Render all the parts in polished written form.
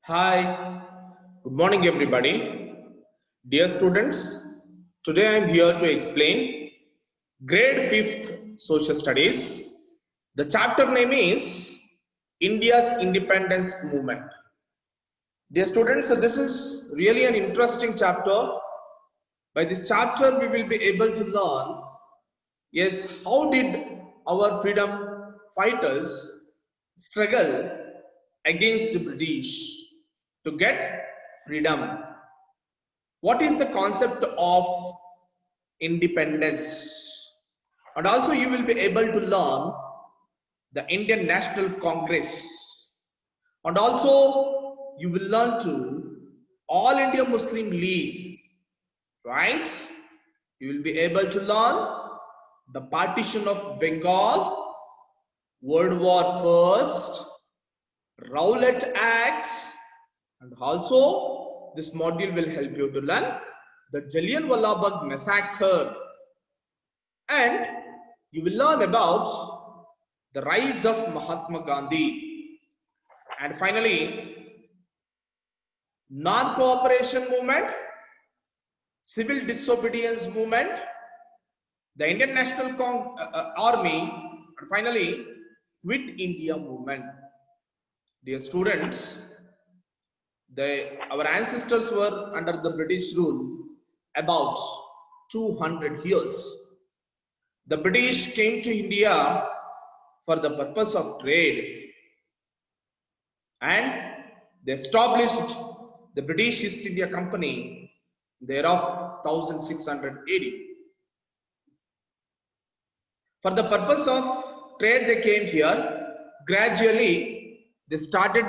Hi, good morning, everybody. Dear students, today I am here to explain grade 5th social studies. The chapter name is India's Independence Movement. Dear students, this is really an interesting chapter. By this chapter, we will be able to learn, yes, how did our freedom fighters struggle against the British to get freedom. What is the concept of independence? And also you will be able to learn the Indian National Congress. And also you will learn to All India Muslim League, right? You will be able to learn the partition of Bengal, World War First, Rowlatt Act, and also this module will help you to learn the Jallianwala Bagh massacre, and you will learn about the rise of Mahatma Gandhi, and finally non-cooperation movement, civil disobedience movement, the Indian National Army, and finally Quit India movement. Dear students, our ancestors were under the British rule about 200 years. The British came to India for the purpose of trade, and they established the British East India Company thereof 1680. For the purpose of trade they came here. Gradually they started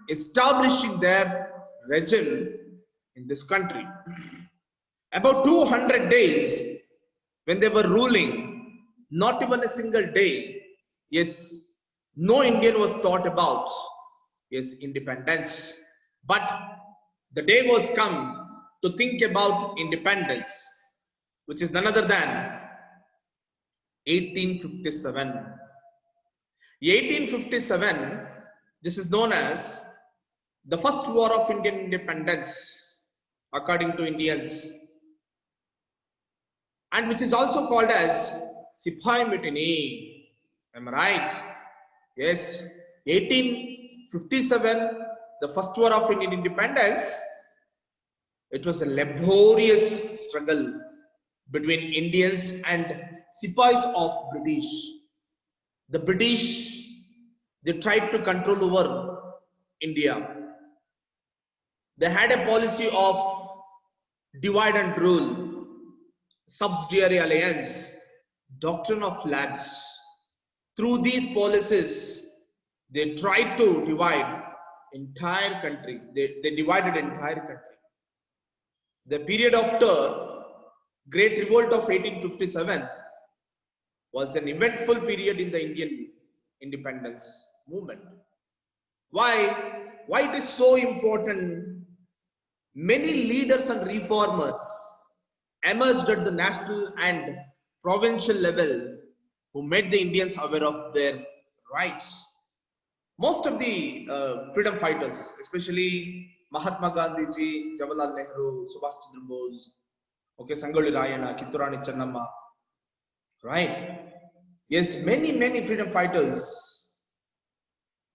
establishing their regime in this country. About 200 days when they were ruling, not even a single day, yes, no Indian was thought about, yes, independence. But the day was come to think about independence, which is none other than 1857. 1857, this is known as the first war of Indian independence, according to Indians, and which is also called as Sipahi Mutiny. Am I right? Yes, 1857, the first war of Indian independence. It was a laborious struggle between Indians and Sipahis of British. The British, they tried to control over India. They had a policy of divide and rule, subsidiary alliance, doctrine of lapse. Through these policies, they tried to divide entire country. They divided entire country. The period after Great Revolt of 1857 was an eventful period in the Indian independence movement. Why? Why it is so important? Many leaders and reformers emerged at the national and provincial level who made the Indians aware of their rights. Most of the freedom fighters, especially Mahatma Gandhi ji, Jawaharlal Nehru, Subhash Chandra Bose, okay, Sangoli Rayana, Kitturani Channamma, right? Yes, many freedom fighters,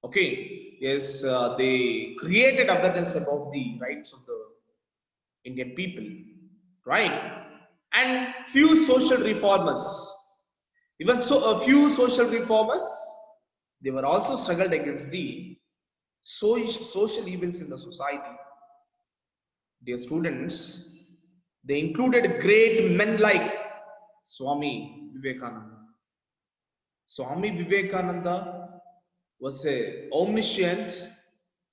okay, yes, they created awareness about the rights of the Indian people, right? And few social reformers, even so, a few social reformers, they were also struggled against the social evils in the society. Dear students, they included great men like Swami Vivekananda. Swami Vivekananda was a omniscient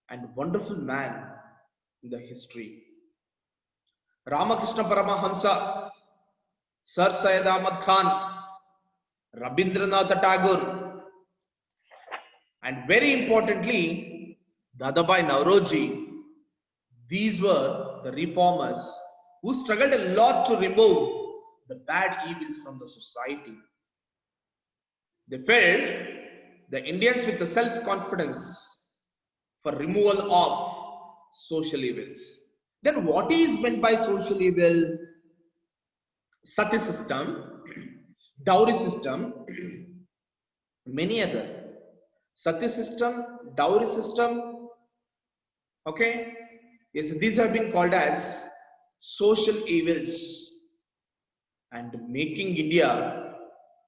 and wonderful man in the history. Ramakrishna Paramahamsa, Sir Syed Ahmad Khan, Rabindranath Tagore, and very importantly, Dadabhai Nauroji. These were the reformers who struggled a lot to remove the bad evils from the society. They filled the Indians with the self-confidence for removal of social evils. Then what is meant by social evil? Sati system, dowry system, many other. Sati system, dowry system, okay? Yes, these have been called as social evils and making India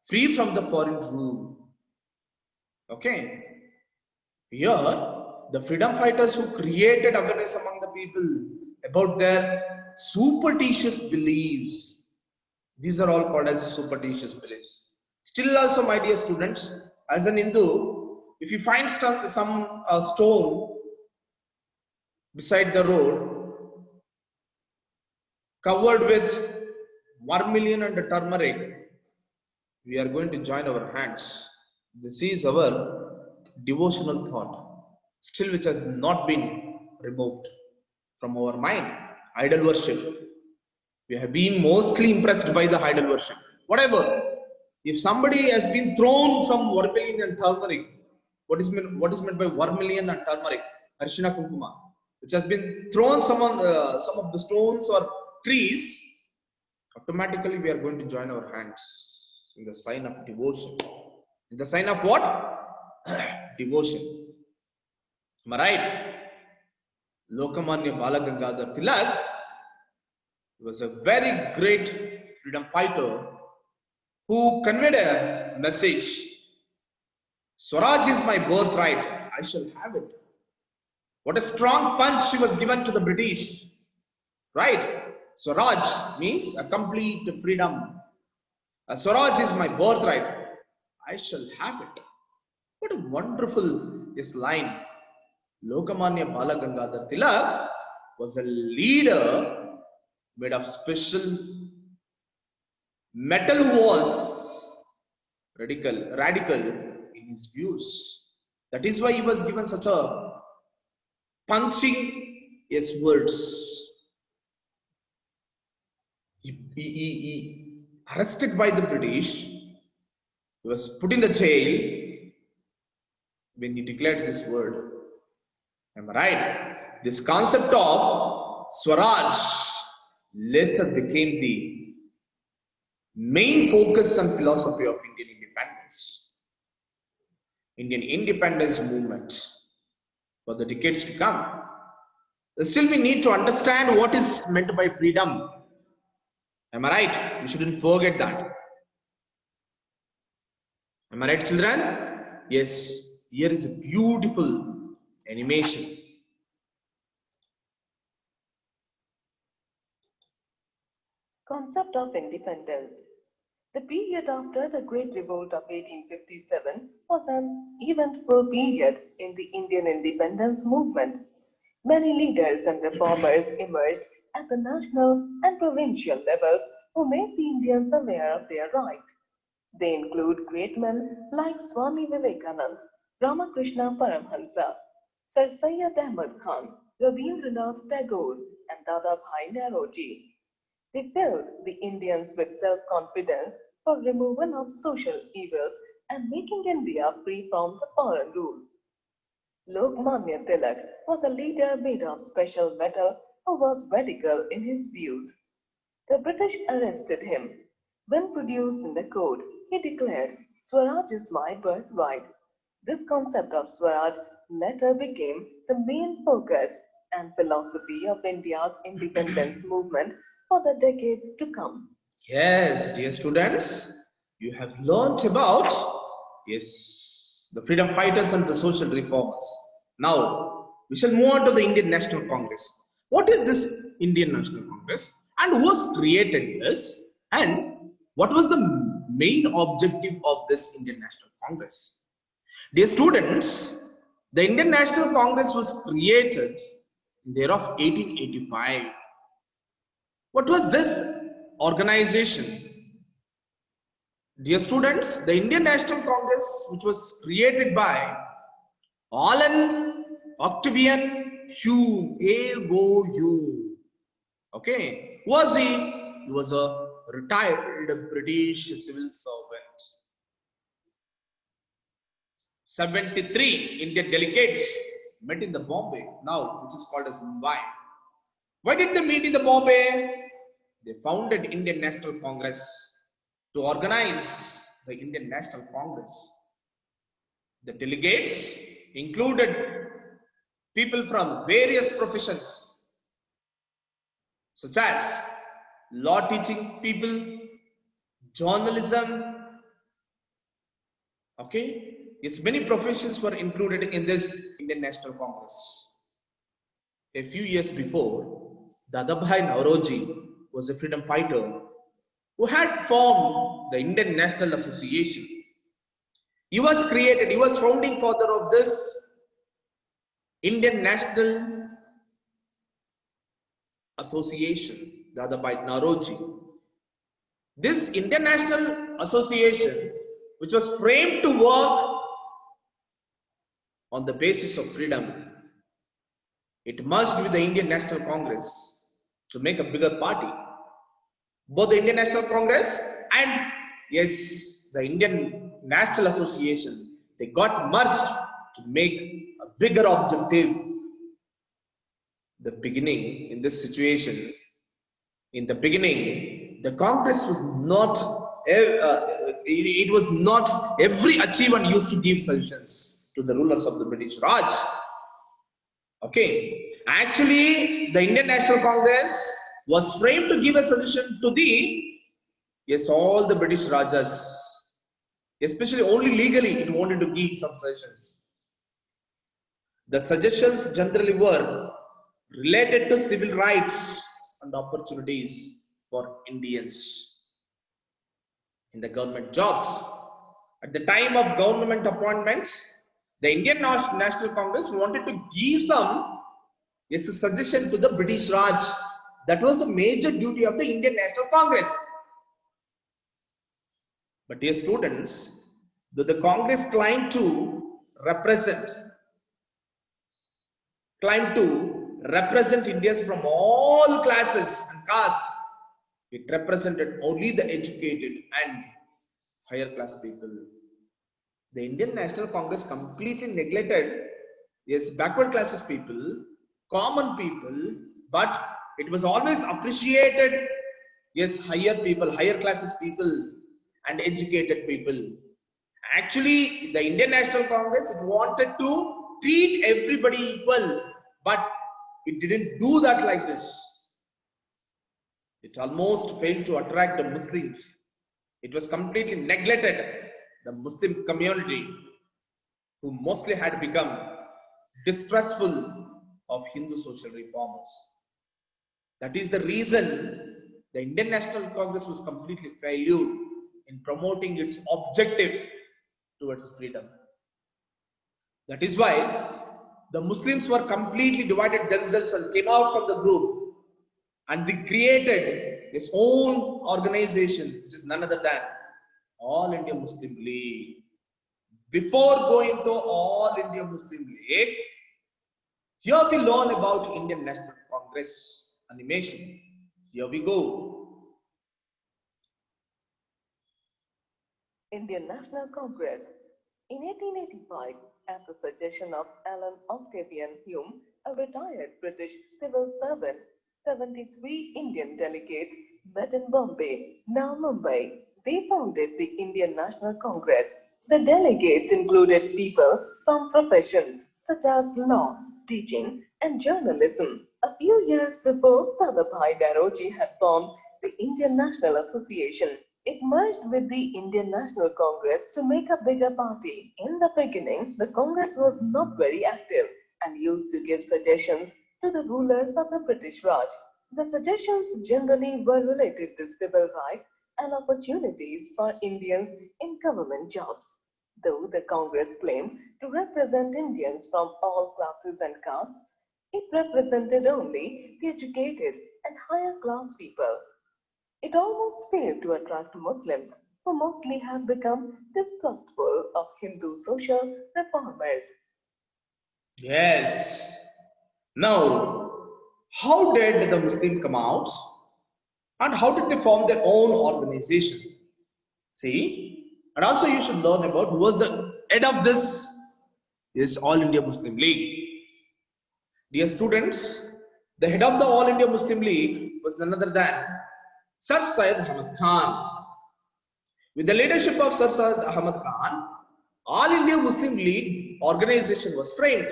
free from the foreign rule. Okay? Here, the freedom fighters who created awareness among the people about their superstitious beliefs. These are all called as superstitious beliefs. Still also, my dear students, as an Hindu, if you find some stone beside the road covered with vermilion and turmeric, we are going to join our hands. This is our devotional thought, still which has not been removed from our mind. Idol worship. We have been mostly impressed by the idol worship. Whatever. If somebody has been thrown some vermilion and turmeric, what is meant by vermilion and turmeric? Arshina Kunkuma, which has been thrown some of the stones or trees, automatically we are going to join our hands in the sign of devotion. In the sign of what? Devotion. Am I right? Lokamanya Balagangadhar Tilak was a very great freedom fighter who conveyed a message. Swaraj is my birthright. I shall have it. What a strong punch he was given to the British. Right? Swaraj means a complete freedom. Swaraj is my birthright. I shall have it. What a wonderful this line. Lokamanya Balagangadhar Tilak was a leader made of special metal who was radical in his views. That is why he was given such a punching his words. He arrested by the British. He was put in the jail when he declared this word. Am I right? This concept of Swaraj later became the main focus and philosophy of Indian independence. Indian independence movement for the decades to come. Still, we need to understand what is meant by freedom. Am I right? We shouldn't forget that. Am I right, children? Yes, here is a beautiful animation. Concept of independence. The period after the Great Revolt of 1857 was an eventful period in the Indian independence movement. Many leaders and reformers emerged at the national and provincial levels who made the Indians aware of their rights. They include great men like Swami Vivekanand, Ramakrishna Paramhansa, Sir Syed Ahmad Khan, Rabindranath Tagore, and Dadabhai Naoroji. They filled the Indians with self-confidence for removal of social evils and making India free from the foreign rule. Lokmanya Tilak was a leader made of special metal who was radical in his views. The British arrested him. When produced in the court, he declared, Swaraj is my birthright. This concept of Swaraj later became the main focus and philosophy of India's independence movement for the decades to come. Yes, dear students, you have learnt about, yes, the freedom fighters and the social reformers. Now, we shall move on to the Indian National Congress. What is this Indian National Congress and who has created this and what was the main objective of this Indian National Congress? Dear students, the Indian National Congress was created in the year of 1885. What was this organization? Dear students, the Indian National Congress, which was created by Alan Octavian Hume, AOU. Okay, who was he? He was a retired British civil servant. 73 Indian delegates met in the Bombay, now which is called as Mumbai. Why did they meet in the Bombay? They founded Indian National Congress to organize the Indian National Congress. The delegates included people from various professions, such as law teaching people, journalism. Okay, yes, many professions were included in this Indian National Congress. A few years before, Dadabhai Nauroji was a freedom fighter who had formed the Indian National Association. He was founding father of this Indian National Association, Dadabhai Nauroji. This Indian National Association, which was framed to work on the basis of freedom, it merged with the Indian National Congress to make a bigger party. Both the Indian National Congress and yes, the Indian National Association, they got merged to make a bigger objective. The beginning in this situation, in the beginning, the Congress was not, it was not every achievement used to give suggestions to the rulers of the British Raj. Okay, actually, the Indian National Congress was framed to give a suggestion to the, yes, all the British Rajas, especially only legally it wanted to give some suggestions. The suggestions generally were related to civil rights and opportunities for Indians in the government jobs. At the time of government appointments, the Indian National Congress wanted to give some, yes, a suggestion to the British Raj. That was the major duty of the Indian National Congress. But dear students, though the Congress claimed to represent Indians from all classes and castes, it represented only the educated and higher class people. The Indian National Congress completely neglected, yes, backward classes people, common people, but it was always appreciated, yes, higher people, higher classes people and educated people. Actually, the Indian National Congress, it wanted to treat everybody equal, but it didn't do that like this. It almost failed to attract the Muslims. It was completely neglected the Muslim community, who mostly had become distrustful of Hindu social reformers. That is the reason the Indian National Congress was completely failed in promoting its objective towards freedom. That is why the Muslims were completely divided themselves and came out from the group, and they created its own organization, which is none other than All India Muslim League. Before going to All India Muslim League, here we learn about Indian National Congress animation. Here we go. Indian National Congress. In 1885, at the suggestion of Alan Octavian Hume, a retired British civil servant, 73 Indian delegates met in Bombay, now Mumbai. They founded the Indian National Congress. The delegates included people from professions such as law, teaching, and journalism. A few years before, Dadabhai Nauroji had formed the Indian National Association. It merged with the Indian National Congress to make a bigger party. In the beginning, the Congress was not very active and used to give suggestions to the rulers of the British Raj. The suggestions generally were related to civil rights and opportunities for Indians in government jobs. Though the Congress claimed to represent Indians from all classes and castes, it represented only the educated and higher class people. It almost failed to attract Muslims, who mostly had become distrustful of Hindu social reformers. Yes. Now, how did the Muslim come out? And how did they form their own organization? See, and also you should learn about who was the head of this All India Muslim League. Dear students, the head of the All India Muslim League was none other than Sir Syed Ahmad Khan. With the leadership of Sir Syed Ahmad Khan, All India Muslim League organization was framed.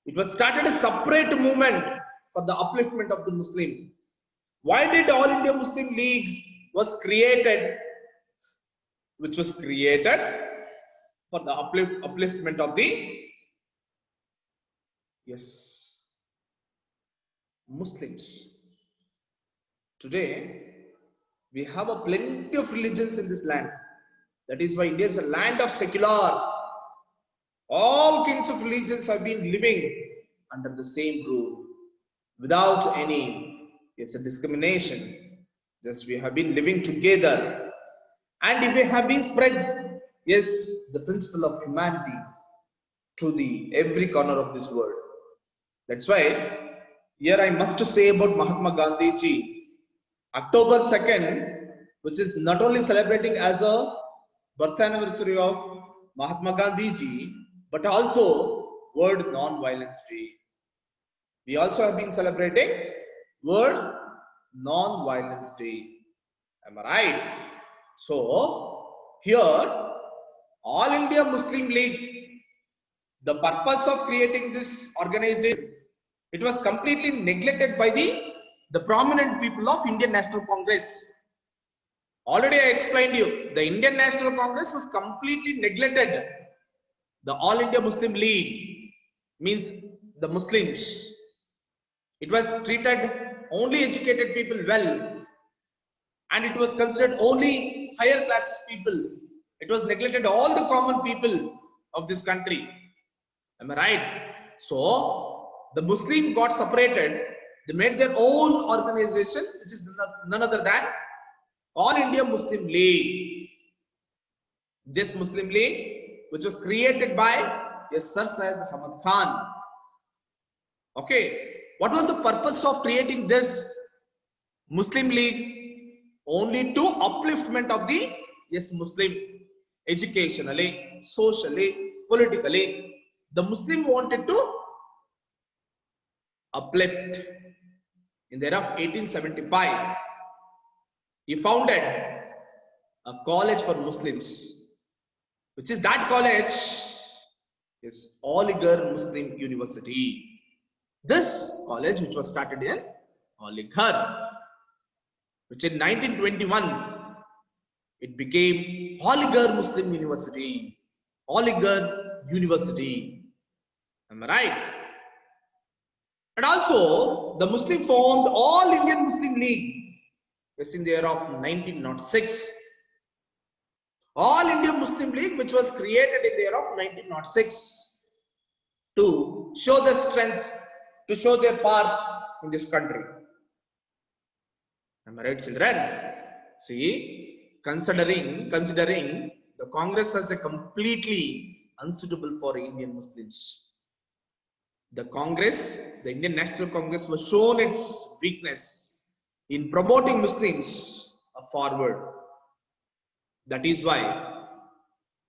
It was started a separate movement for the upliftment of the Muslim. Why did All India Muslim League was created? Which was created for the upliftment of the Muslims. Today, we have a plenty of religions in this land. That is why India is a land of secular. All kinds of religions have been living under the same roof without any discrimination. Just we have been living together, and we have been spread the principle of humanity to the every corner of this world. That's why here I must say about Mahatma Gandhi ji. October 2nd, which is not only celebrating as a birth anniversary of Mahatma Gandhi ji, but also World Non-Violence Day. We also have been celebrating World Non-Violence Day. Am I right? So, here, All India Muslim League, the purpose of creating this organization, it was completely neglected by the prominent people of Indian National Congress. Already I explained you, the Indian National Congress was completely neglected. The All India Muslim League means the Muslims. It was treated only educated people well, and it was considered only higher classes people. It was neglected all the common people of this country. Am I right? So the Muslim got separated. They made their own organization, which is none other than All India Muslim League. This Muslim League, which was created by Sir Syed Ahmad Khan. Okay, what was the purpose of creating this Muslim League? Only to upliftment of the Muslim, educationally, socially, politically. The Muslim wanted to uplift. In the year of 1875, he founded a college for Muslims, which is that college is Aligarh Muslim University. This college, which was started in Aligarh, which in 1921, it became Aligarh Muslim University. Aligarh University. Am I right? And also, the Muslim formed All Indian Muslim League. Yes, in the year of 1906. All India Muslim League, which was created in the year of 1906 to show their strength, to show their power in this country. Am I right, children? See, considering the Congress as a completely unsuitable for Indian Muslims. The Congress, the Indian National Congress, was shown its weakness in promoting Muslims forward. That is why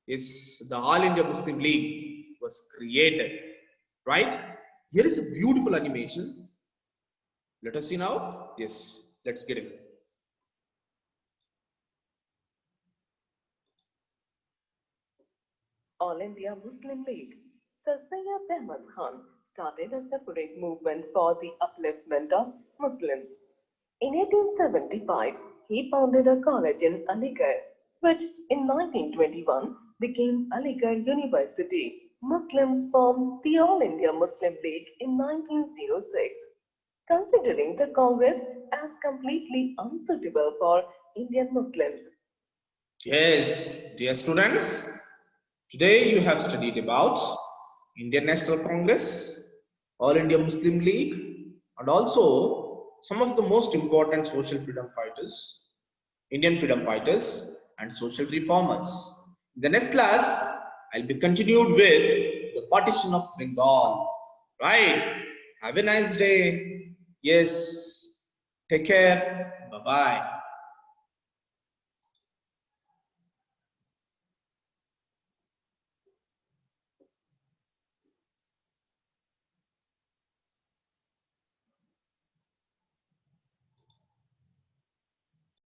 the All India Muslim League was created. Right? Here is a beautiful animation. Let us see now. Yes, let's get it. All India Muslim League. Sir Syed Ahmad Khan started a separate movement for the upliftment of Muslims. In 1875, he founded a college in Aligarh, which in 1921 became Aligarh University. Muslims formed the All India Muslim League in 1906, considering the Congress as completely unsuitable for Indian Muslims. Yes, dear students, today you have studied about Indian National Congress, All India Muslim League, and also some of the most important social freedom fighters, Indian freedom fighters, and social reformers. In the next class, I'll be continued with the partition of Bengal. Right? Have a nice day. Yes. Take care. Bye-bye.